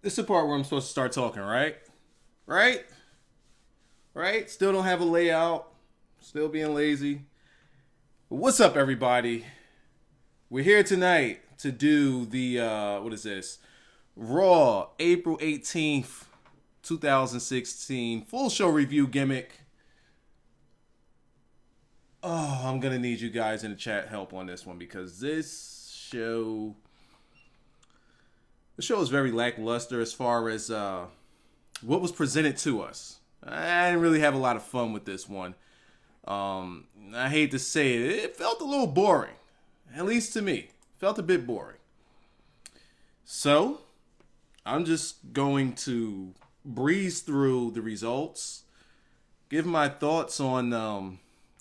This is the part where I'm supposed to start talking, right? Right? Right? Still don't have a layout. Still being lazy. But what's up, everybody? We're here tonight to do the, what is this? Raw, April 18th, 2016. Full show review gimmick. Oh, I'm going to need you guys in the chat help on this one because this show. The show is very lackluster as far as what was presented to us. I didn't really have a lot of fun with this one. I hate to say it, it felt a little boring. At least to me. Felt a bit boring. So, I'm just going to breeze through the results, give my thoughts on, I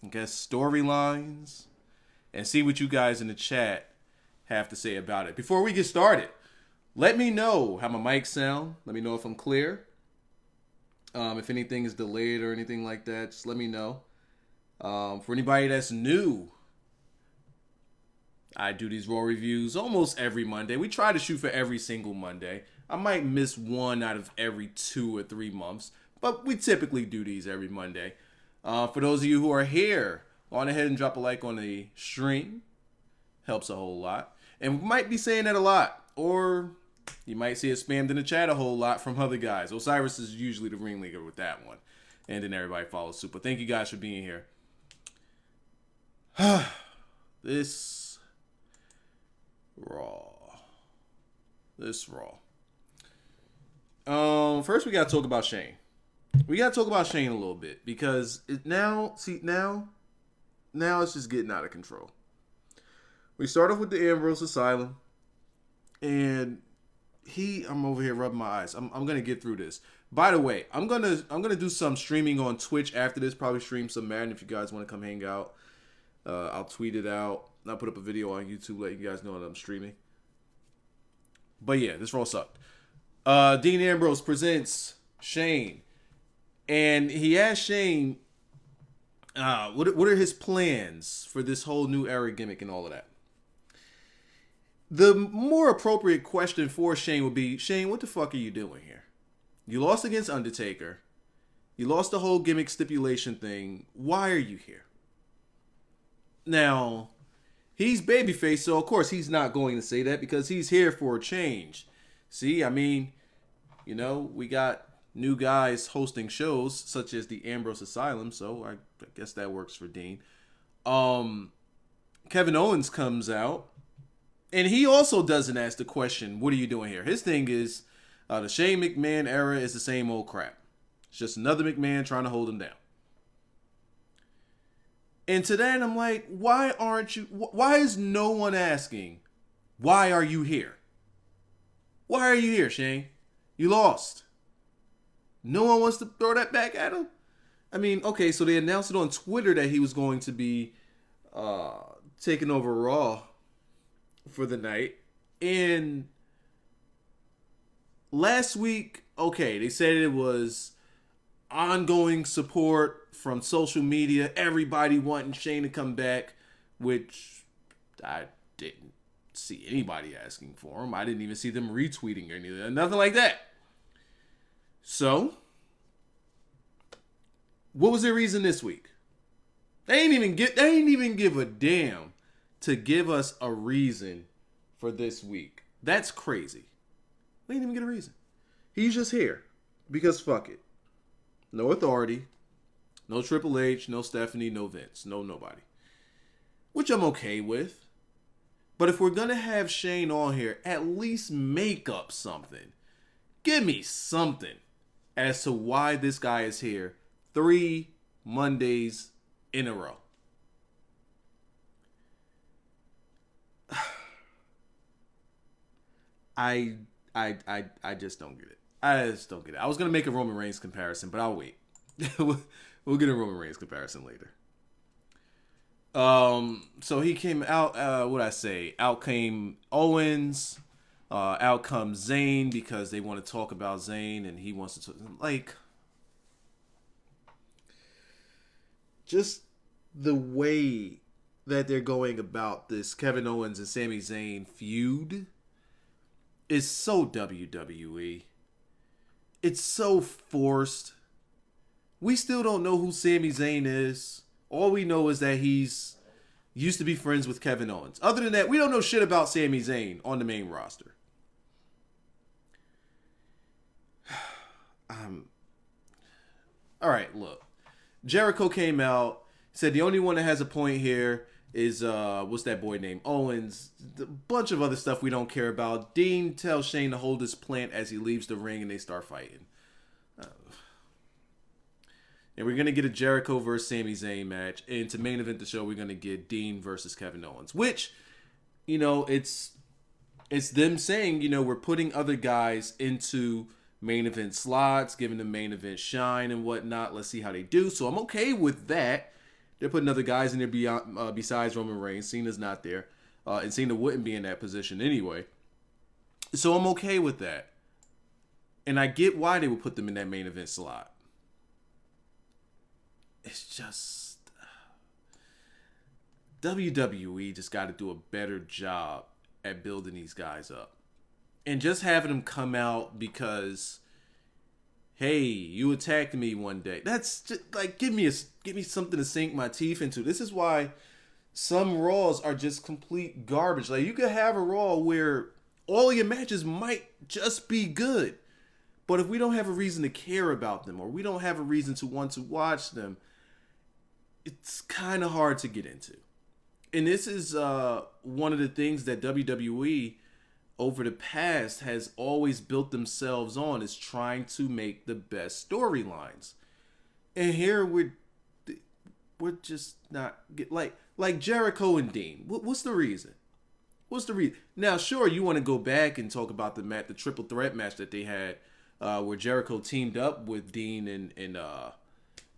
guess, storylines, and see what you guys in the chat have to say about it. Before we get started, let me know how my mic sound. Let me know if I'm clear. If anything is delayed or anything like that, just let me know. For anybody that's new, I do these Raw reviews almost every Monday. We try to shoot for every single Monday. I might miss one out of every 2 or 3 months, but we typically do these every Monday. For those of you who are here, go on ahead and drop a like on the stream. Helps a whole lot. And we might be saying that a lot, or you might see it spammed in the chat a whole lot from other guys. Osiris is usually the ringleader with that one. And then everybody follows suit. But thank you guys for being here. This Raw. First we gotta talk about Shane. We gotta talk about Shane a little bit because now it's just getting out of control. We start off with the Ambrose Asylum, and I'm over here rubbing my eyes. I'm gonna get through this. By the way, I'm gonna do some streaming on Twitch after this. Probably stream some Madden if you guys want to come hang out. I'll tweet it out. I'll put up a video on YouTube letting you guys know that I'm streaming. But yeah, this Raw sucked. Dean Ambrose presents Shane, and he asked Shane, what are his plans for this whole new era gimmick and all of that. The more appropriate question for Shane would be, Shane, what the fuck are you doing here? You lost against Undertaker. You lost the whole gimmick stipulation thing. Why are you here? Now, he's babyface, so of course he's not going to say that because he's here for a change. See, I mean, we got new guys hosting shows such as the Ambrose Asylum, so I guess that works for Dean. Kevin Owens comes out, and he also doesn't ask the question, what are you doing here? His thing is, the Shane McMahon era is the same old crap. It's just another McMahon trying to hold him down. And to that, I'm like, why is no one asking, why are you here? Why are you here, Shane? You lost. No one wants to throw that back at him? I mean, okay, so they announced it on Twitter that he was going to be taking over Raw for the night. And last week, okay, they said it was ongoing support from social media, everybody wanting Shane to come back, which I didn't see anybody asking for him. I didn't even see them retweeting or anything, nothing like that. So, what was their reason this week? They ain't even give a damn to give us a reason for this week. That's crazy. They didn't even get a reason. He's just here because fuck it. No authority. No Triple H, no Stephanie, no Vince, no nobody. Which I'm okay with. But if we're going to have Shane on here, at least make up something. Give me something as to why this guy is here 3 Mondays in a row. I just don't get it. I just don't get it. I was going to make a Roman Reigns comparison, but I'll wait. We'll get a Roman Reigns comparison later. So he came out, out came Owens, out comes Zayn because they want to talk about Zayn and he wants to just the way that they're going about this Kevin Owens and Sami Zayn feud is so WWE. It's so forced. We still don't know who Sami Zayn is. All we know is that he's used to be friends with Kevin Owens. Other than that, we don't know shit about Sami Zayn on the main roster. All right, look. Jericho came out, said the only one that has a point here is, what's that boy named? Owens. A bunch of other stuff we don't care about. Dean tells Shane to hold his plant as he leaves the ring and they start fighting. And we're going to get a Jericho versus Sami Zayn match. And to main event the show, we're going to get Dean versus Kevin Owens. Which, you know, it's them saying, you know, we're putting other guys into main event slots, giving them main event shine and whatnot. Let's see how they do. So I'm okay with that. They're putting other guys in there besides Roman Reigns. Cena's not there. And Cena wouldn't be in that position anyway. So I'm okay with that. And I get why they would put them in that main event slot. It's just WWE just got to do a better job at building these guys up. And just having them come out because, hey, you attacked me one day. That's just like, give me something to sink my teeth into. This is why some Raws are just complete garbage. Like, you could have a Raw where all of your matches might just be good. But if we don't have a reason to care about them, or we don't have a reason to want to watch them, it's kind of hard to get into. And this is one of the things that WWE over the past has always built themselves on, is trying to make the best storylines. And here we're just not like Jericho and Dean. What's the reason? What's the reason? Now, sure, you want to go back and talk about the triple threat match that they had, where Jericho teamed up with Dean and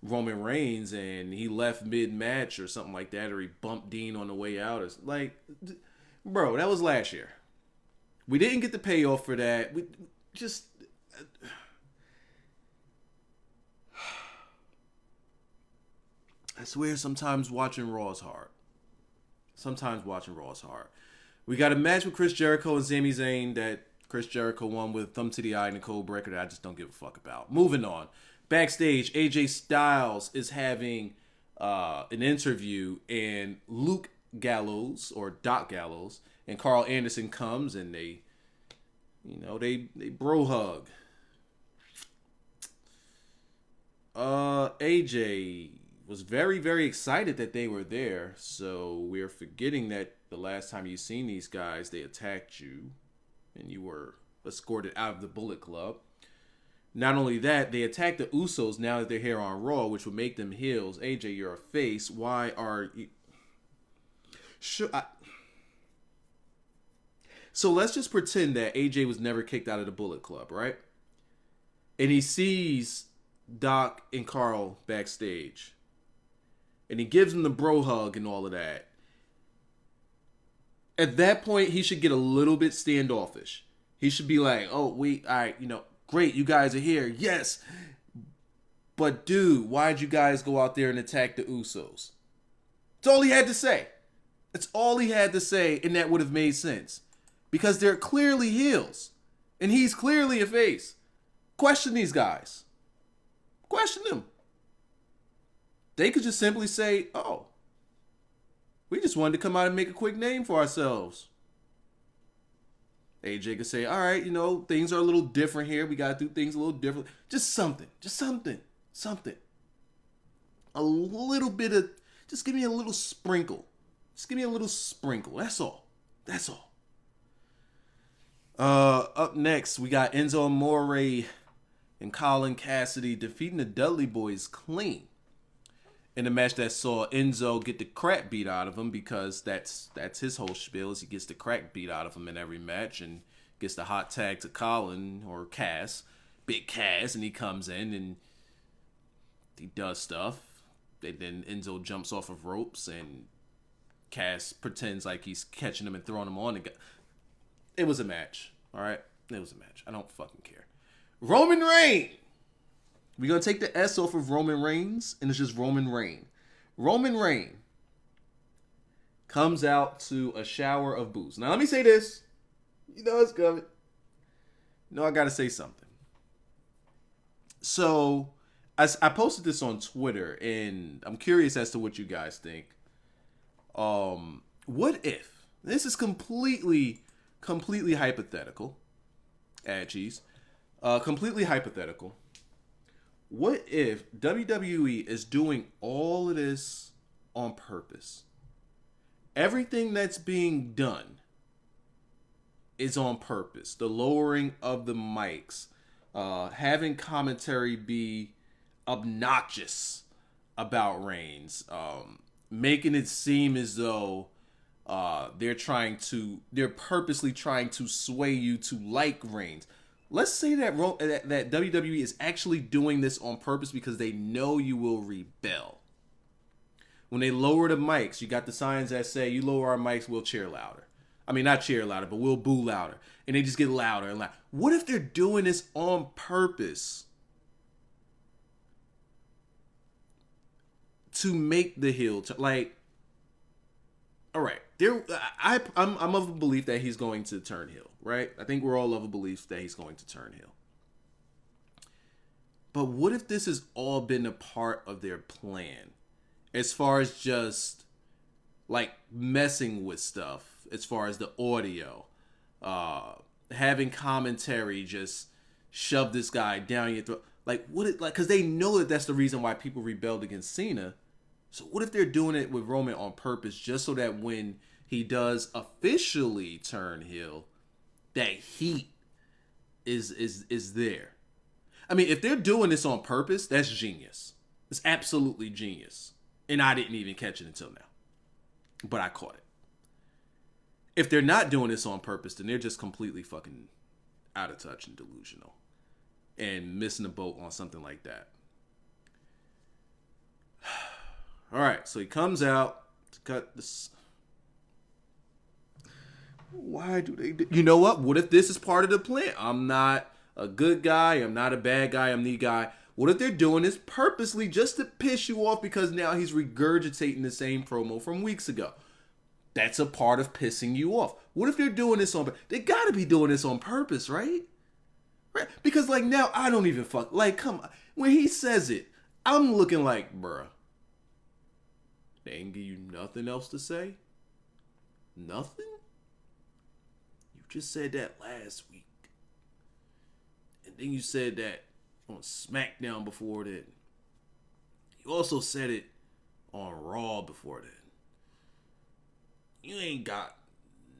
Roman Reigns, and he left mid-match or something like that, or he bumped Dean on the way out. Or, like, bro, that was last year. We didn't get the payoff for that. We just... I swear sometimes watching Raw is hard. We got a match with Chris Jericho and Sami Zayn that Chris Jericho won with thumb to the eye and a code breaker that I just don't give a fuck about. Moving on. Backstage, AJ Styles is having an interview, and Luke Gallows, or Doc Gallows, and Karl Anderson comes, and they bro hug. AJ was very, very excited that they were there, so we're forgetting that the last time you seen these guys, they attacked you, and you were escorted out of the Bullet Club. Not only that, they attacked the Usos now that they're here on Raw, which would make them heels. AJ, you're a face. Why are you... Sure. So let's just pretend that AJ was never kicked out of the Bullet Club, right? And he sees Doc and Karl backstage. And he gives him the bro hug and all of that. At that point, he should get a little bit standoffish. He should be like, oh, all right, great, you guys are here. Yes. But, dude, why'd you guys go out there and attack the Usos? That's all he had to say. That's all he had to say, and that would have made sense. Because they're clearly heels. And he's clearly a face. Question these guys. Question them. They could just simply say, oh, we just wanted to come out and make a quick name for ourselves. AJ could say, all right, things are a little different here. We got to do things a little different. Just something. A little bit of, just give me a little sprinkle. That's all. Up next, we got Enzo Amore and Colin Cassidy defeating the Dudley Boys clean in a match that saw Enzo get the crap beat out of him, because that's his whole spiel, is he gets the crack beat out of him in every match and gets the hot tag to Colin, or Cass, Big Cass, and he comes in and he does stuff. And then Enzo jumps off of ropes and Cass pretends like he's catching him and throwing him on. It was a match, all right? It was a match. I don't fucking care. Roman Reigns. We're going to take the S off of Roman Reigns, and it's just Roman Reigns. Roman Reigns comes out to a shower of booze. Now, let me say this. You know it's coming. No, I got to say something. So, I posted this on Twitter, and I'm curious as to what you guys think. What if this is completely hypothetical? Cheese. Completely hypothetical. What if WWE is doing all of this on purpose? Everything that's being done is on purpose. The lowering of the mics, having commentary be obnoxious about Reigns, making it seem as though they're purposely trying to sway you to like Reigns. Let's say that WWE is actually doing this on purpose because they know you will rebel. When they lower the mics, you got the signs that say, you lower our mics, we'll cheer louder. I mean, not cheer louder, but we'll boo louder. And they just get louder and louder. What if they're doing this on purpose to make the heel all right, I'm of a belief that he's going to turn heel, right? I think we're all of a belief that he's going to turn heel. But what if this has all been a part of their plan, as far as just like messing with stuff, as far as the audio, having commentary just shove this guy down your throat, because they know that that's the reason why people rebelled against Cena. So what if they're doing it with Roman on purpose, just so that when he does officially turn heel, that heat is there? I mean, if they're doing this on purpose, that's genius. It's absolutely genius. And I didn't even catch it until now. But I caught it. If they're not doing this on purpose, then they're just completely fucking out of touch and delusional. And missing the boat on something like that. All right, so he comes out to cut this. Why do they do? You know what? What if this is part of the plan? I'm not a good guy. I'm not a bad guy. I'm the guy. What if they're doing this purposely just to piss you off because now he's regurgitating the same promo from weeks ago? That's a part of pissing you off. What if they're doing this on? They got to be doing this on purpose, right? Right? Because like now I don't even fuck. Like, come on. When he says it, I'm looking like, bruh. They ain't give you nothing else to say? Nothing? You just said that last week. And then you said that on SmackDown before then. You also said it on Raw before then. You ain't got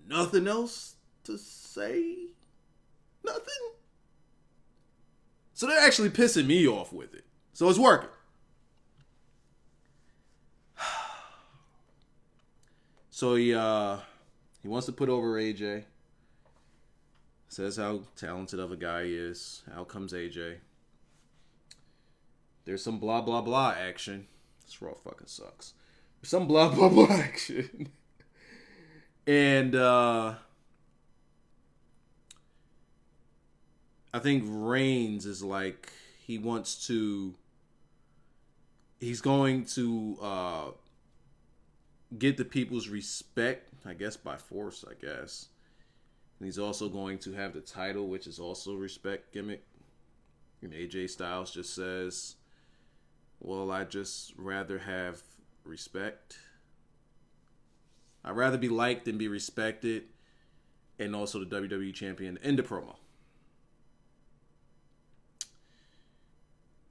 nothing else to say? Nothing? So they're actually pissing me off with it. So it's working. So he wants to put over AJ. Says how talented of a guy he is. Out comes AJ. There's some blah blah blah action. This Raw fucking sucks. There's some blah blah blah action. And I think Reigns is like he's going to get the people's respect, I guess by force, I guess. And he's also going to have the title, which is also a respect gimmick. And AJ Styles just says, well, I just rather have respect. I'd rather be liked than be respected. And also the WWE champion in the promo.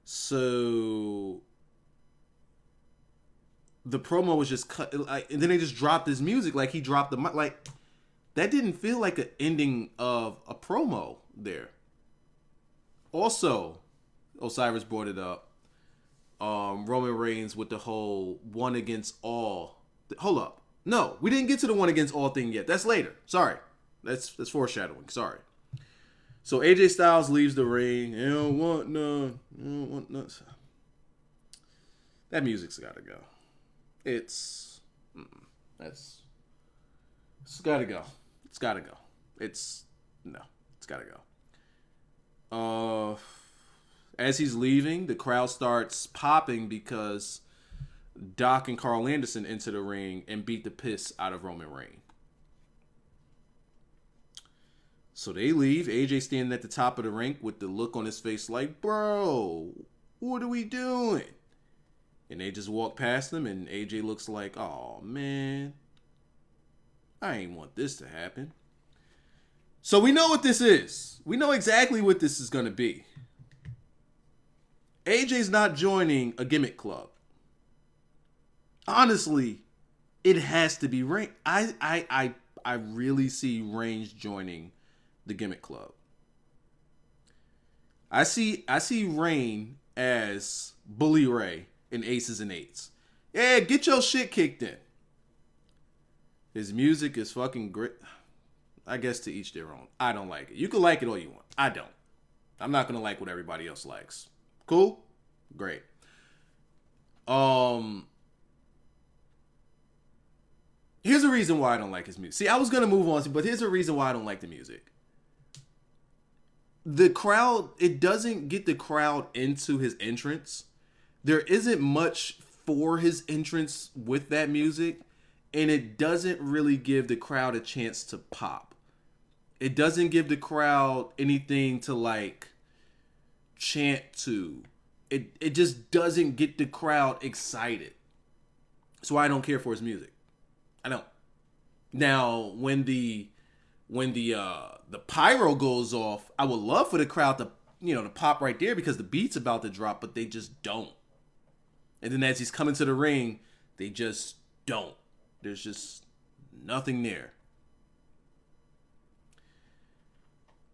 So the promo was just cut, and then they just dropped his music, like he dropped the mic. Like, that didn't feel like an ending of a promo there. Also, Osiris brought it up. Roman Reigns with the whole one against all. Hold up. No, we didn't get to the one against all thing yet. That's later. Sorry. That's foreshadowing. Sorry. So AJ Styles leaves the ring. You don't want none. You don't want none. That music's got to go. It's gotta go. It's gotta go. It's gotta go. As he's leaving, the crowd starts popping because Doc and Karl Anderson enter the ring and beat the piss out of Roman Reigns. So they leave. AJ standing at the top of the ring with the look on his face like, bro, what are we doing? And they just walk past him, and AJ looks like, oh, man, I ain't want this to happen. So we know what this is. We know exactly what this is going to be. AJ's not joining a gimmick club. Honestly, it has to be Reigns. I really see Reigns joining the gimmick club. I see Reigns as Bully Ray in Aces and Eights. Yeah, get your shit kicked in. His music is fucking great. I guess to each their own. I don't like it. You can like it all you want. I don't. I'm not gonna like what everybody else likes. Cool? Great. Here's a reason why I don't like his music. See, I was gonna move on, but here's a reason why I don't like the music. The crowd, it doesn't get the crowd into his entrance. There isn't much for his entrance with that music, and it doesn't really give the crowd a chance to pop. It doesn't give the crowd anything to like chant to. It just doesn't get the crowd excited. So I don't care for his music. I don't. Now, when the pyro goes off, I would love for the crowd to, to pop right there because the beat's about to drop, but they just don't. And then as he's coming to the ring, they just don't. There's just nothing there.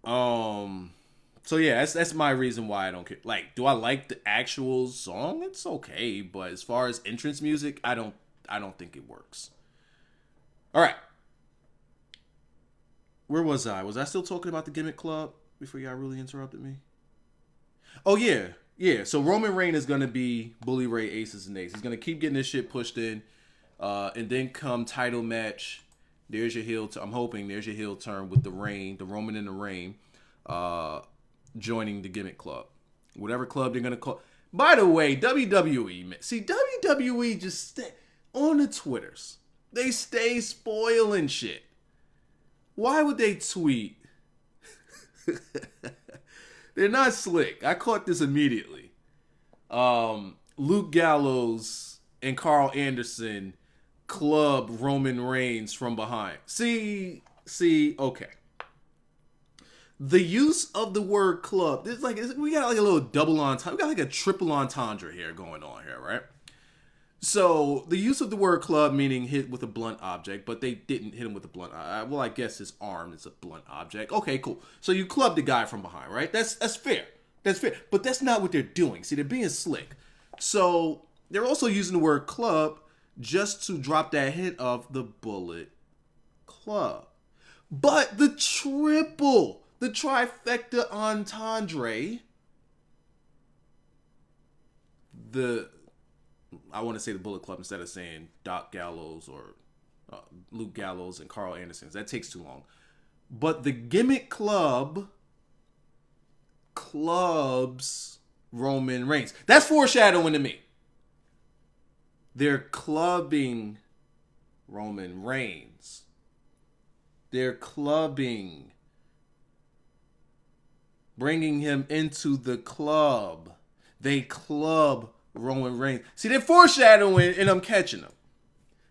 So yeah, that's my reason why I don't care. Like, do I like the actual song? It's okay, but as far as entrance music, I don't think it works. All right. Where was I? Was I still talking about the gimmick club before y'all really interrupted me? Oh, yeah. Yeah, so Roman Reigns is going to be Bully Ray Aces and Eights. He's going to keep getting this shit pushed in. And then come title match. There's your heel. I'm hoping there's your heel turn with the Roman and the Reign joining the gimmick club. Whatever club they're going to call. By the way, WWE, see, WWE just on the Twitters. They stay spoiling shit. Why would they tweet? They're not slick. I caught this immediately. Luke Gallows and Karl Anderson club Roman Reigns from behind. See, okay. The use of the word club, we got like a little double entendre. We got like a triple entendre here going on here, right? So, the use of the word club meaning hit with a blunt object, but they didn't hit him with a blunt object. Well, I guess his arm is a blunt object. Okay, cool. So, you clubbed the guy from behind, right? That's fair. That's fair. But that's not what they're doing. See, they're being slick. So, they're also using the word club just to drop that hint of the Bullet Club. But the trifecta entendre, I want to say the Bullet Club instead of saying Doc Gallows or Luke Gallows and Karl Anderson. That takes too long. But the gimmick club clubs Roman Reigns. That's foreshadowing to me. They're clubbing Roman Reigns. They're clubbing. Bringing him into the club. They club Roman Reigns. See, they're foreshadowing, and I'm catching them.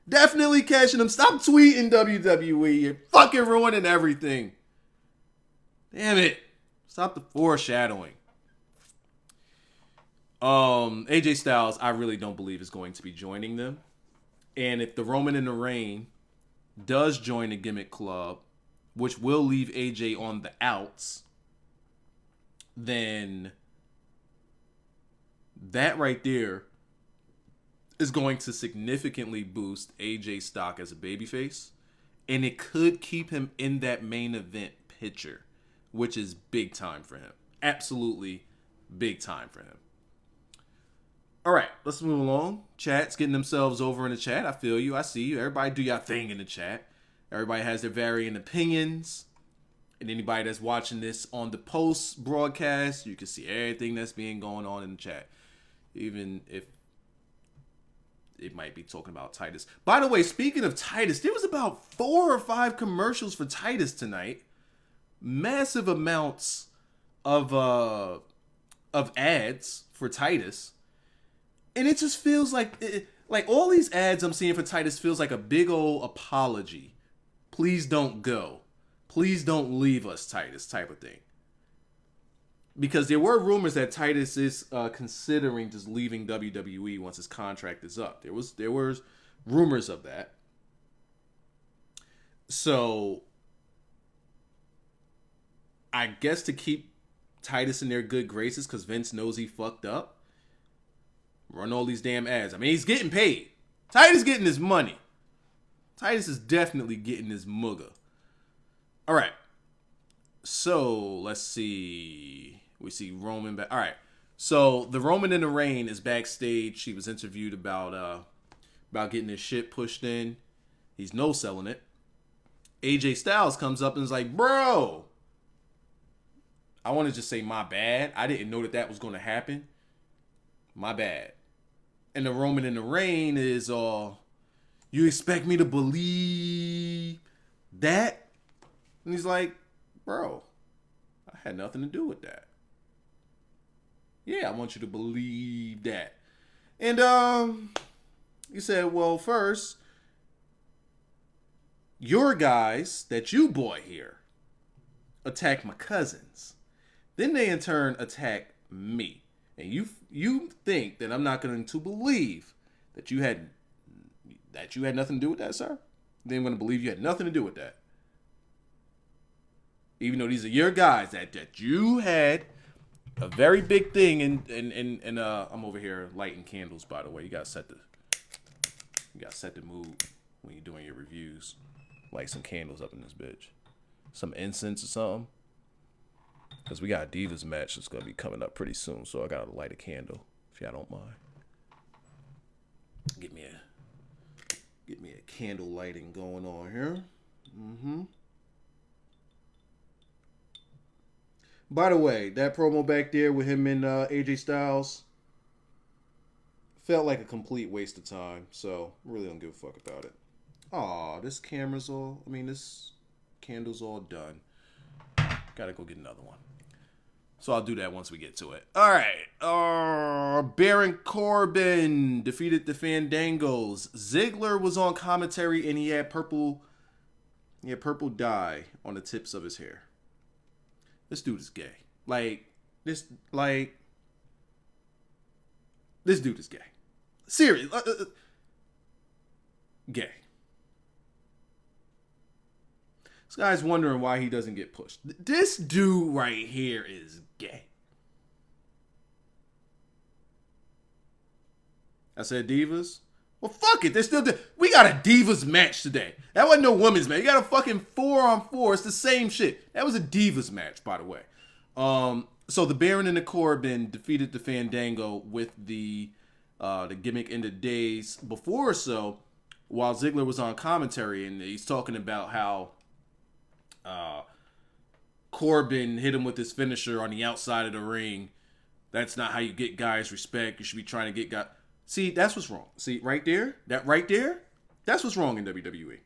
Definitely catching them. Stop tweeting WWE. You're fucking ruining everything. Damn it. Stop the foreshadowing. AJ Styles, I really don't believe is going to be joining them. And if the Roman and the Reign does join the gimmick club, which will leave AJ on the outs, then that right there is going to significantly boost AJ's stock as a babyface. And it could keep him in that main event picture, which is big time for him. Absolutely big time for him. All right, let's move along. Chat's getting themselves over in the chat. I feel you. I see you. Everybody do your thing in the chat. Everybody has their varying opinions. And anybody that's watching this on the post broadcast, you can see everything that's being going on in the chat. Even if it might be talking about Titus. By the way, speaking of Titus, there was about 4 or 5 commercials for Titus tonight. massive amounts of ads for Titus, and it just feels like like all these ads I'm seeing for Titus feels like a big old apology. Please don't go. Please don't leave us, Titus, type of thing. Because there were rumors that Titus is considering just leaving WWE once his contract is up. There was rumors of that. So I guess to keep Titus in their good graces, because Vince knows he fucked up, run all these damn ads. I mean, he's getting paid. Titus getting his money. Titus is definitely getting his mugga. All right. So let's see. We see Roman back. All right. So the Roman in the Reign is backstage. He was interviewed about getting his shit pushed in. He's no selling it. AJ Styles comes up and is like, bro, I want to just say my bad. I didn't know that was going to happen. My bad. And the Roman in the Reign is, you expect me to believe that? And he's like, bro, I had nothing to do with that. Yeah, I want you to believe that. And he said, well, first, your guys that you bought here attack my cousins. Then they in turn attack me. And you think that I'm not going to believe that you had nothing to do with that, sir? Then I'm going to believe you had nothing to do with that. Even though these are your guys that you had a very big thing and I'm over here lighting candles, by the way. You gotta set the mood when you're doing your reviews. Light some candles up in this bitch. Some incense or something. Because we got a Divas match that's going to be coming up pretty soon. So I got to light a candle, if y'all don't mind. Get me a candle lighting going on here. By the way, that promo back there with him and AJ Styles felt like a complete waste of time. So really don't give a fuck about it. Aw, this candle's all done. Gotta go get another one. So I'll do that once we get to it. All right. Baron Corbin defeated the Fandangos. Ziggler was on commentary and he had purple dye on the tips of his hair. This dude is gay. This dude is gay. Serious. Gay. This guy's wondering why he doesn't get pushed. This dude right here is gay. I said Divas. Well, fuck it. We got a Divas match today. That wasn't no women's match. You got a fucking 4-on-4. It's the same shit. That was a Divas match, by the way. So the Baron and the Corbin defeated the Fandango with the gimmick in the days before or so, while Ziggler was on commentary, and he's talking about how Corbin hit him with his finisher on the outside of the ring. That's not how you get guys respect. You should be trying to get guys. See, that's what's wrong. See, right there, that's what's wrong in WWE.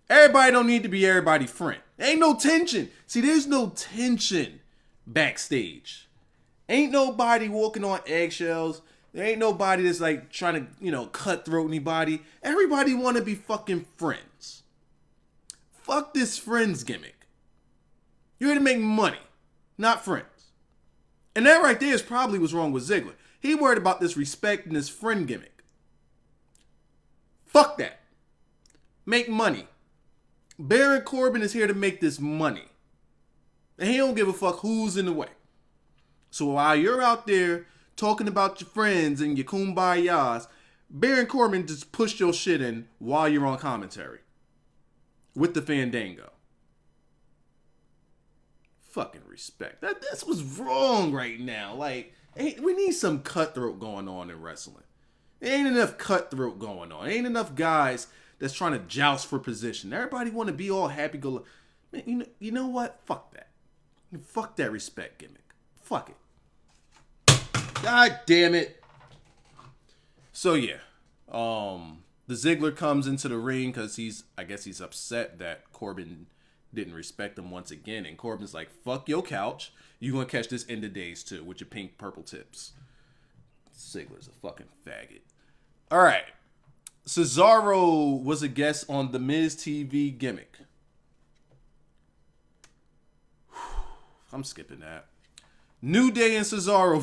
Everybody don't need to be everybody's friend. There ain't no tension. See, there's no tension backstage. Ain't nobody walking on eggshells. There ain't nobody that's like trying to, cutthroat anybody. Everybody want to be fucking friends. Fuck this friends gimmick. You're here to make money, not friends. And that right there is probably what's wrong with Ziggler. He worried about this respect and this friend gimmick. Fuck that. Make money. Baron Corbin is here to make this money. And he don't give a fuck who's in the way. So while you're out there talking about your friends and your kumbayas, Baron Corbin just pushed your shit in while you're on commentary. With the Fandango. Fucking respect. That's what's wrong right now. Like, we need some cutthroat going on in wrestling. There ain't enough cutthroat going on. There ain't enough guys that's trying to joust for position. Everybody want to be all happy-go-lucky. Man, you know what? Fuck that. Fuck that respect gimmick. Fuck it. God damn it. So yeah, the Ziggler comes into the ring because he's upset that Corbin didn't respect him once again. And Corbin's like, fuck your couch. You gonna catch this end of days too with your pink purple tips. Ziggler's a fucking faggot. All right. Cesaro was a guest on the Miz TV gimmick. I'm skipping that. New Day and Cesaro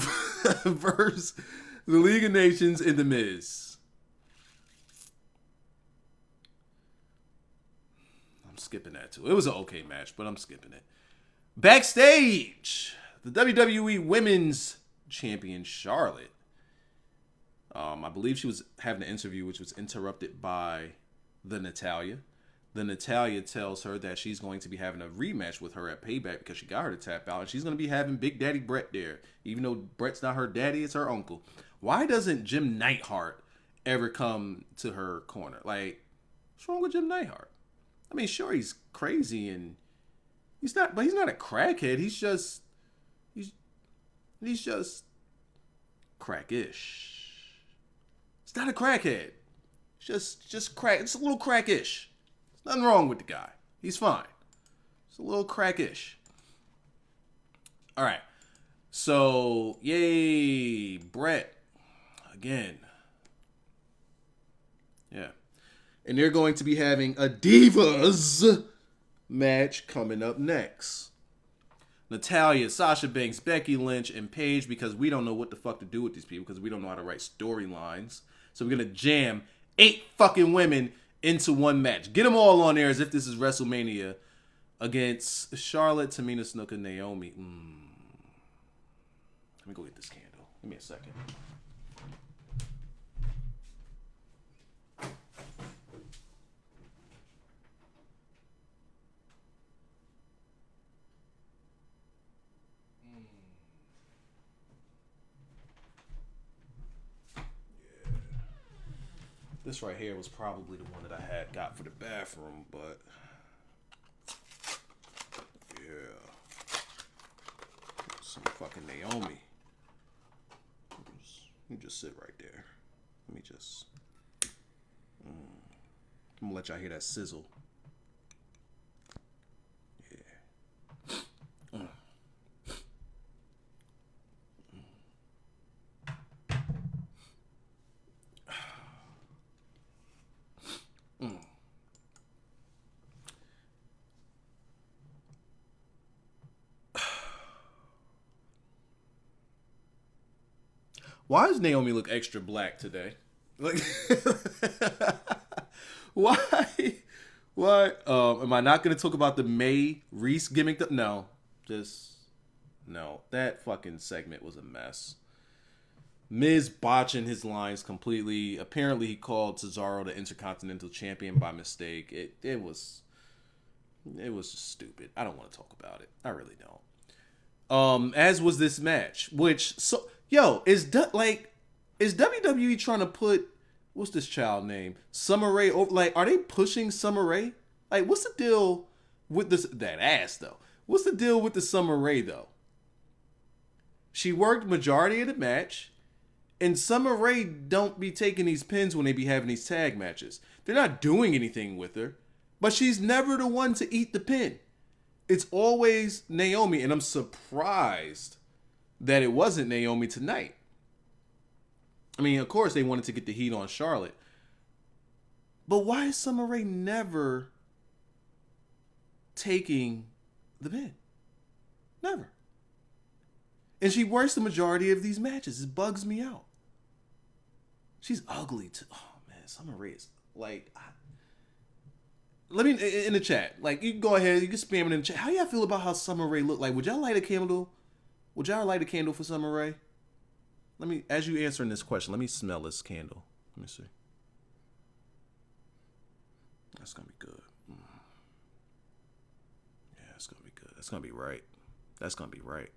versus the League of Nations and the Miz. I'm skipping that too. It was an okay match, but I'm skipping it. Backstage, the WWE Women's Champion Charlotte. I believe she was having an interview which was interrupted by the Natalya. The Natalya tells her that she's going to be having a rematch with her at Payback because she got her to tap out. And she's going to be having Big Daddy Brett there. Even though Brett's not her daddy, it's her uncle. Why doesn't Jim Neidhart ever come to her corner? Like, what's wrong with Jim Neidhart? I mean, sure, he's crazy and he's not a crackhead. He's just crackish. It's not a crackhead. It's just crack. It's a little crackish. Nothing wrong with the guy. He's fine. It's a little crackish. All right. So, yay, Brett. Again. Yeah. And they're going to be having a Divas match coming up next. Natalya, Sasha Banks, Becky Lynch, and Paige, because we don't know what the fuck to do with these people because we don't know how to write storylines. So we're going to jam 8 fucking women into one match. Get them all on there as if this is WrestleMania against Charlotte, Tamina Snuka, and Naomi. Let me go get this candle. Give me a second. This right here was probably the one that I had got for the bathroom, but yeah. Some fucking Naomi. You just sit right there. Let me just... I'm gonna let y'all hear that sizzle. Yeah. Why does Naomi look extra black today? Like, why? Why? Am I not going to talk about the May Reese gimmick? No. That fucking segment was a mess. Miz botching his lines completely. Apparently, he called Cesaro the Intercontinental Champion by mistake. It was just stupid. I don't want to talk about it. I really don't. As was this match, which is WWE trying to put what's this child name? Summer Rae over? Like, are they pushing Summer Rae? Like, what's the deal with that ass though? What's the deal with the Summer Rae though? She worked majority of the match. And Summer Rae don't be taking these pins when they be having these tag matches. They're not doing anything with her. But she's never the one to eat the pin. It's always Naomi. And I'm surprised that it wasn't Naomi tonight. I mean, of course, they wanted to get the heat on Charlotte. But why is Summer Rae never taking the pin? Never. And she works the majority of these matches. It bugs me out. She's ugly too. Oh man, Summer Rae is like. Let me in the chat. Like, you can go ahead, you can spam it in the chat. How y'all feel about how Summer Rae look? Like, would y'all light a candle? Would y'all light a candle for Summer Rae? Let me, as you answering this question, let me smell this candle. Let me see. That's gonna be good. Yeah, it's gonna be good. That's gonna be right. That's gonna be right.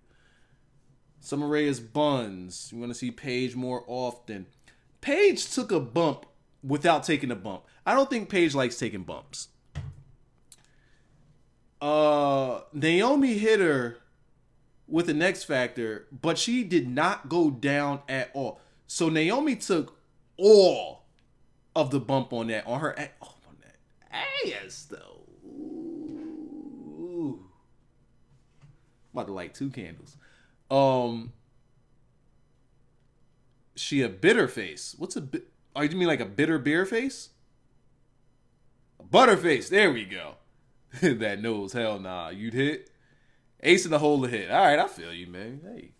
Summer Rae is buns. You want to see Paige more often. Paige took a bump without taking a bump. I don't think Paige likes taking bumps. Naomi hit her with an X Factor, but she did not go down at all. So Naomi took all of the bump on that, on her, on that ass though. Ooh. about to light 2 candles. She a bitter face. What's a bit? Oh, you mean like a bitter beer face? A butterface. There we go. That nose. Hell nah. You'd hit. Ace in the hole to hit. All right, I feel you, man. Hey,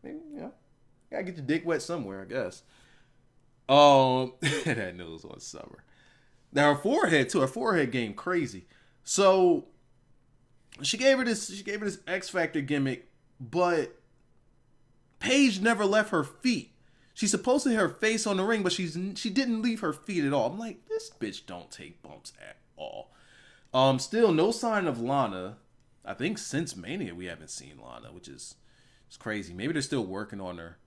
maybe, gotta get your dick wet somewhere, I guess. That nose on Summer. Now her forehead too. Her forehead game crazy. So she gave her this X Factor gimmick, but Paige never left her feet. She's supposed to hit her face on the ring, but she didn't leave her feet at all. I'm like, this bitch don't take bumps at all. Still no sign of Lana. I think since Mania we haven't seen Lana, which is it's crazy. Maybe they're still working on her,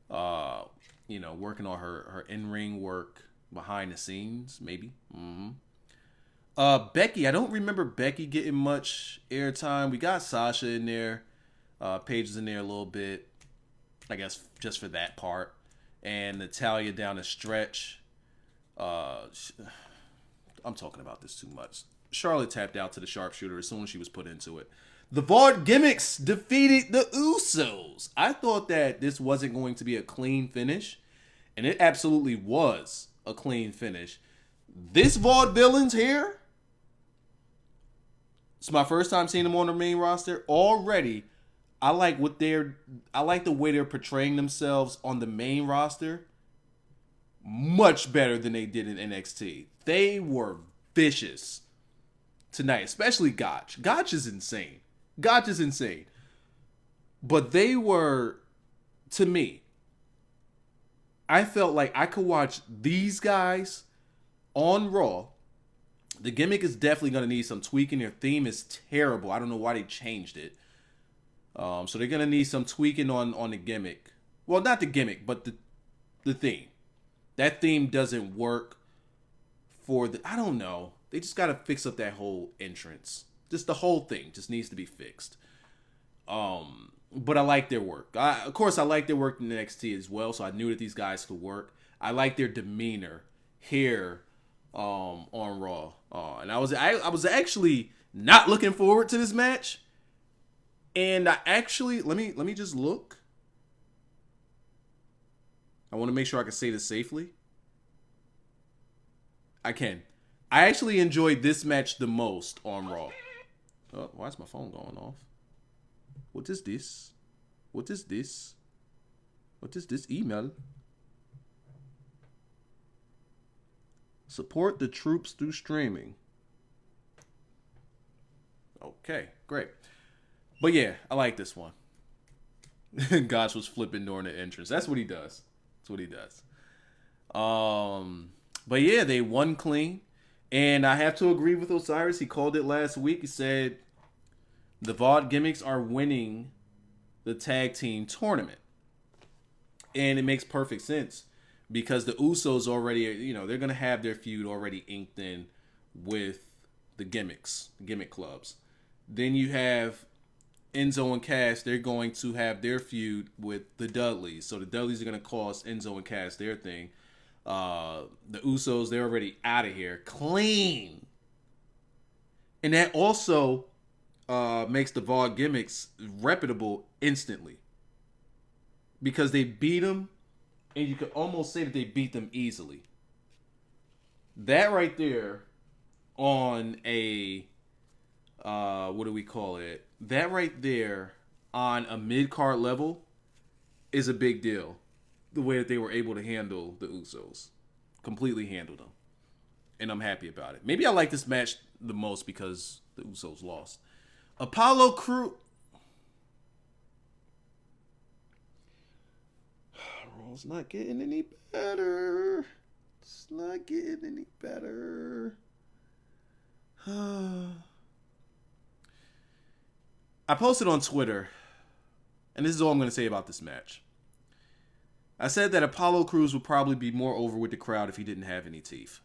working on her in-ring work behind the scenes, maybe. Becky, I don't remember Becky getting much airtime. We got Sasha in there. Paige is in there a little bit, I guess, just for that part. And Natalya down the stretch. I'm talking about this too much. Charlotte tapped out to the sharpshooter as soon as she was put into it. The Vaught Gimmicks defeated the Usos. I thought that this wasn't going to be a clean finish, and it absolutely was a clean finish. This Vaught villains here, it's my first time seeing them on the main roster. Already, I like the way they're portraying themselves on the main roster much better than they did in NXT. They were vicious tonight, especially Gotch. Gotch is insane. But they were, to me, I felt like I could watch these guys on Raw. The gimmick is definitely going to need some tweaking. Their theme is terrible. I don't know why they changed it. So they're going to need some tweaking on the gimmick. Well, not the gimmick, but the theme. That theme doesn't work for the... I don't know. They just got to fix up that whole entrance. Just the whole thing just needs to be fixed. But I like their work. Of course, I like their work in NXT as well, so I knew that these guys could work. I like their demeanor here on Raw. And I was actually not looking forward to this match. And I actually, let me just look. I want to make sure I can say this safely. I can. I actually enjoyed this match the most on Raw. Oh, why is my phone going off? What is this? What is this? What is this email? Support the troops through streaming. Okay, great. But yeah, I like this one. Gosh was flipping during the entrance. That's what he does. But yeah, they won clean. And I have to agree with Osiris. He called it last week. He said the Vaught Gimmicks are winning the tag team tournament. And it makes perfect sense because the Usos already, they're going to have their feud already inked in with the gimmick clubs. Then you have Enzo and Cass. They're going to have their feud with the Dudleys. So the Dudleys are going to cost Enzo and Cass their thing. The Usos, they're already out of here. Clean. And that also makes the Vaught Gimmicks reputable instantly. Because they beat them, and you could almost say that they beat them easily. That right there on a, what do we call it? That right there on a mid-card level is a big deal. The way that they were able to handle the Usos. Completely handled them. And I'm happy about it. Maybe I like this match the most because the Usos lost. Apollo Crews. Raw's not getting any better. It's not getting any better. I posted on Twitter, and this is all I'm going to say about this match. I said that Apollo Crews would probably be more over with the crowd if he didn't have any teeth.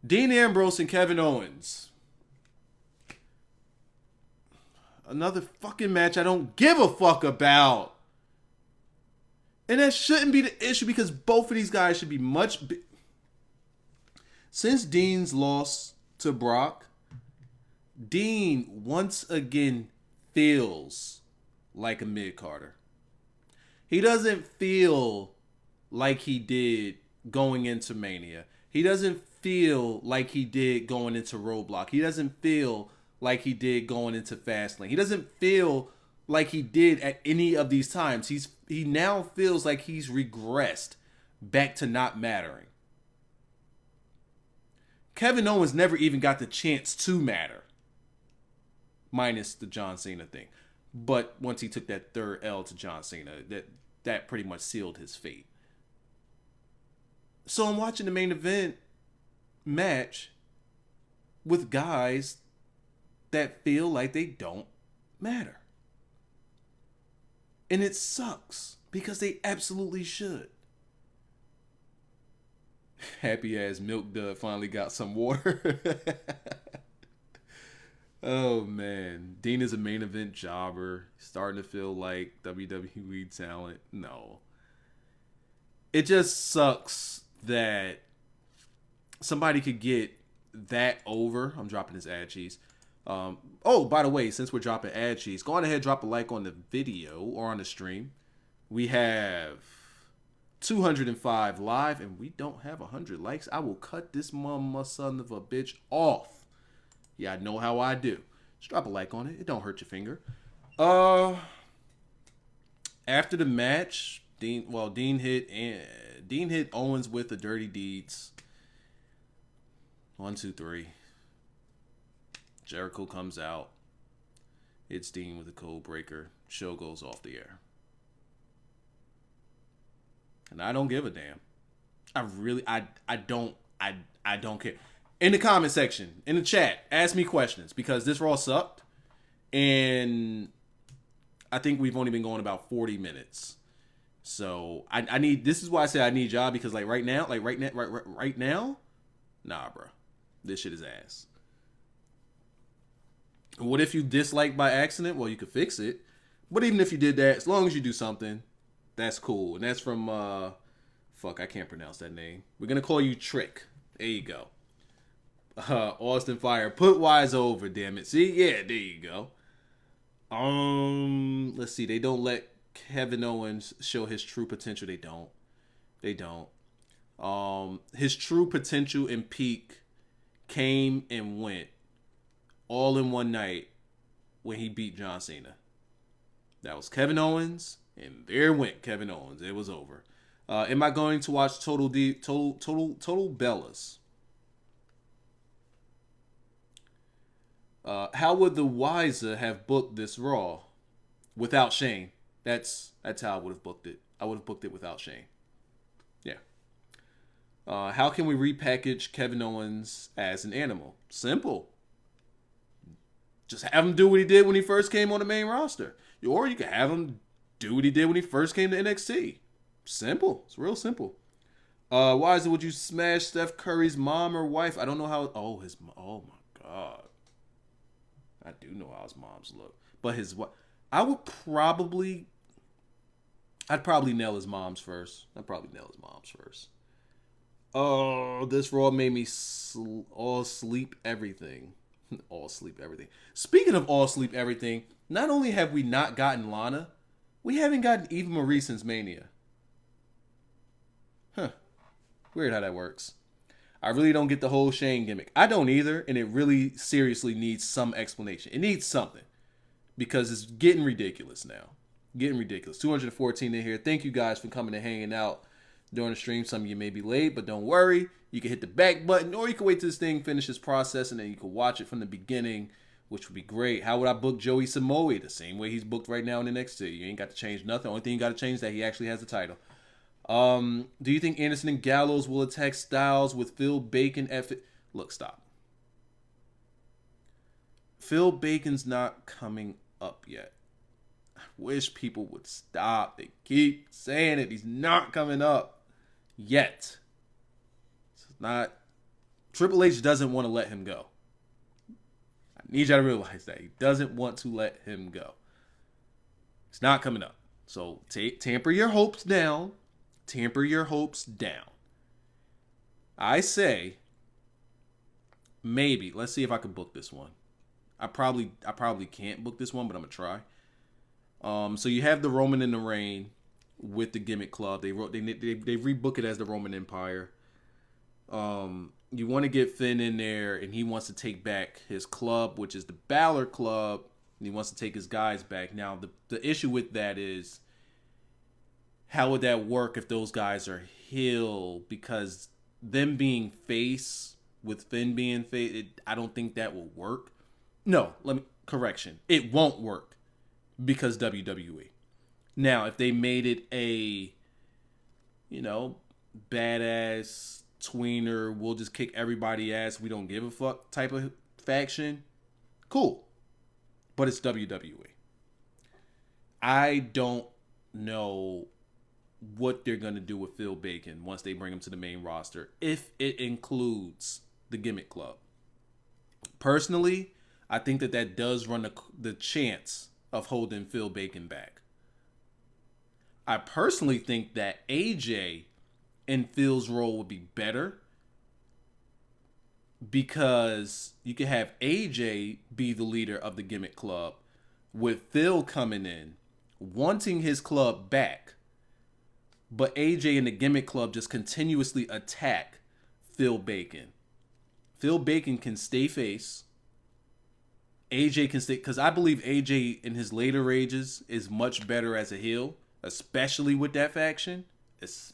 Dean Ambrose and Kevin Owens. Another fucking match I don't give a fuck about. And that shouldn't be the issue because both of these guys should be much... Since Dean's loss to Brock, Dean once again feels like a mid-carder. He doesn't feel like he did going into Mania. He doesn't feel like he did going into Roadblock. He doesn't feel like he did going into Fastlane. He doesn't feel like he did at any of these times. He now feels like he's regressed back to not mattering. Kevin Owens never even got the chance to matter. Minus the John Cena thing. But once he took that third L to John Cena, that pretty much sealed his fate. So I'm watching the main event match with guys that feel like they don't matter. And it sucks because they absolutely should. Happy ass Milk Dud finally got some water. Oh man, Dean is a main event jobber. He's starting to feel like WWE talent. No. It just sucks that somebody could get that over. I'm dropping this ad cheese. Oh, by the way, since we're dropping ad cheese, go on ahead, drop a like on the video or on the stream. We have 205 live and we don't have 100 likes. I will cut this son of a bitch off. Yeah, I know how I do. Just drop a like on it. It don't hurt your finger. After the match, Dean hit Owens with the dirty deeds. 1, 2, 3. Jericho comes out. Hits Dean with a code breaker. Show goes off the air. And I don't give a damn. I don't care. In the comment section, in the chat, ask me questions because this Raw sucked. And I think we've only been going about 40 minutes. So I need, this is why I say I need y'all because right now, nah, bro. This shit is ass. What if you dislike by accident? Well, you could fix it. But even if you did that, as long as you do something, that's cool. And that's from, I can't pronounce that name. We're going to call you Trick. There you go. Austin Fire. Put Wise over, damn it. See? Yeah, there you go. Let's see. They don't let Kevin Owens show his true potential. They don't. His true potential and peak came and went all in one night when he beat John Cena. That was Kevin Owens, and there went Kevin Owens. It was over. Am I going to watch Total Bellas? How would the Wiser have booked this Raw without Shane? That's how I would have booked it. I would have booked it without Shane. Yeah. How can we repackage Kevin Owens as an animal? Simple. Just have him do what he did when he first came on the main roster. Or you can have him do what he did when he first came to NXT. Simple. It's real simple. Wiser, would you smash Steph Curry's mom or wife? I don't know how. Oh my God. I do know how his moms look. But his wife. I'd probably nail his mom's first. Oh, this Raw made me all sleep everything. All sleep everything. Speaking of all sleep everything, not only have we not gotten Lana, we haven't gotten Eva Marie since Mania. Huh. Weird how that works. I really don't get the whole Shane gimmick. I don't either, and it really seriously needs some explanation. It needs something. Because it's getting ridiculous now. 214 in here. Thank you guys for coming and hanging out during the stream. Some of you may be late, but don't worry. You can hit the back button, or you can wait till this thing finishes processing, and you can watch it from the beginning, which would be great. How would I book Joey Samoa? The same way he's booked right now in NXT. You ain't got to change nothing. Only thing you got to change is that he actually has the title. Do you think Anderson and Gallows will attack Styles with Phil Bacon? Look, stop. Phil Bacon's not coming up yet. I wish people would stop. They keep saying it. He's not coming up yet. It's not. Triple H doesn't want to let him go. I need y'all to realize that. He doesn't want to let him go. It's not coming up. So tamper your hopes down. I say, maybe. Let's see if I can book this one. I probably can't book this one, but I'm gonna try. So you have the Roman in the Reign with the Gimmick Club. They rebook it as the Roman Empire. You want to get Finn in there, and he wants to take back his club, which is the Balor Club. And he wants to take his guys back. Now, the issue with that is, how would that work if those guys are heel? Because them being face with Finn being face, I don't think that will work. No, correction. It won't work because WWE. Now, if they made it a, badass tweener, we'll just kick everybody ass, we don't give a fuck type of faction, cool. But it's WWE. I don't know what they're going to do with Phil Bacon once they bring him to the main roster, if it includes the Gimmick Club. Personally, I think that does run the chance of holding Phil Bacon back. I personally think that AJ in Phil's role would be better, because you can have AJ be the leader of the Gimmick Club with Phil coming in, wanting his club back, but AJ and the Gimmick Club just continuously attack Phil Bacon. Phil Bacon can stay face. AJ can stay, because I believe AJ in his later ages is much better as a heel, especially with that faction. He's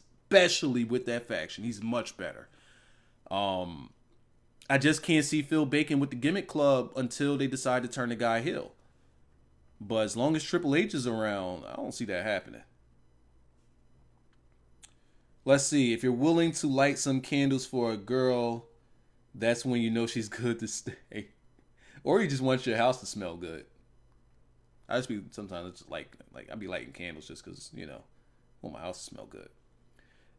much better. I just can't see Phil Bacon with the Gimmick Club until they decide to turn the guy heel. But as long as Triple H is around, I don't see that happening. Let's see. If you're willing to light some candles for a girl, that's when you know she's good to stay. Or you just want your house to smell good. Sometimes it's just like I be lighting candles just because, want my house to smell good.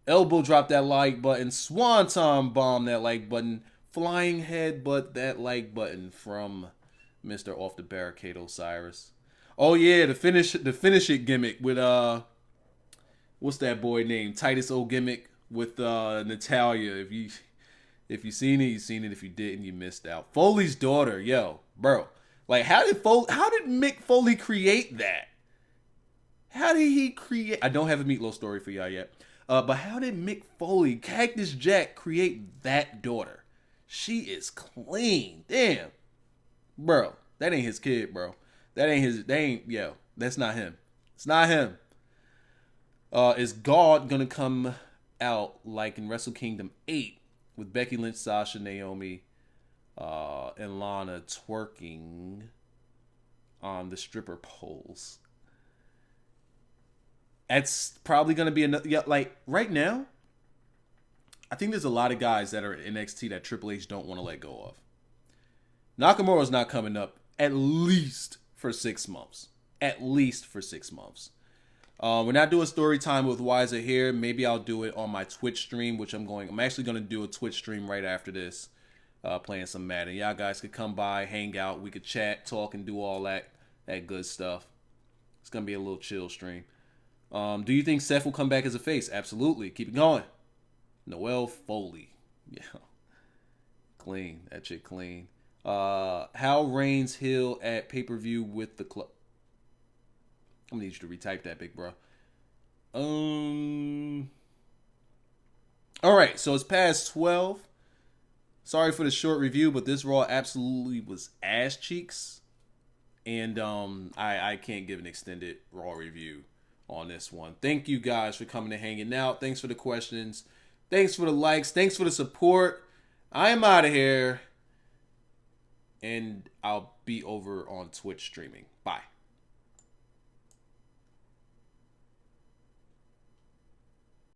Elbow drop that like button. Swanton bomb that like button. Flying headbutt that like button from Mr. Off the Barricade Osiris. Oh yeah, the finish it gimmick with what's that boy named? Titus O gimmick with Natalia. If you seen it, you seen it. If you didn't, you missed out. Foley's daughter, yo, bro. Like how did Mick Foley create that? How did he create? I don't have a Meatloaf story for y'all yet. But how did Mick Foley, Cactus Jack, create that daughter? She is clean. Damn. Bro, that ain't his kid, bro. That's not him. It's not him. Is God gonna come out like in Wrestle Kingdom 8 with Becky Lynch, Sasha, Naomi, and Lana twerking on the stripper poles? That's probably gonna be another. Yeah, like right now, I think there's a lot of guys that are in NXT that Triple H don't want to let go of. Nakamura's not coming up at least for 6 months. We're not doing story time with Wiser here. Maybe I'll do it on my Twitch stream, which I'm actually going to do a Twitch stream right after this, playing some Madden. Y'all guys could come by, hang out. We could chat, talk, and do all that good stuff. It's going to be a little chill stream. Do you think Seth will come back as a face? Absolutely. Keep it going. Noelle Foley. Yeah. Clean. That shit clean. How Reigns heel at pay-per-view with the club. I'm gonna need you to retype that, big bro. Alright, so it's past 12. Sorry for the short review, but this Raw absolutely was ass cheeks. And I can't give an extended Raw review on this one. Thank you guys for coming and hanging out. Thanks for the questions. Thanks for the likes. Thanks for the support. I'm out of here. And I'll be over on Twitch streaming. Bye.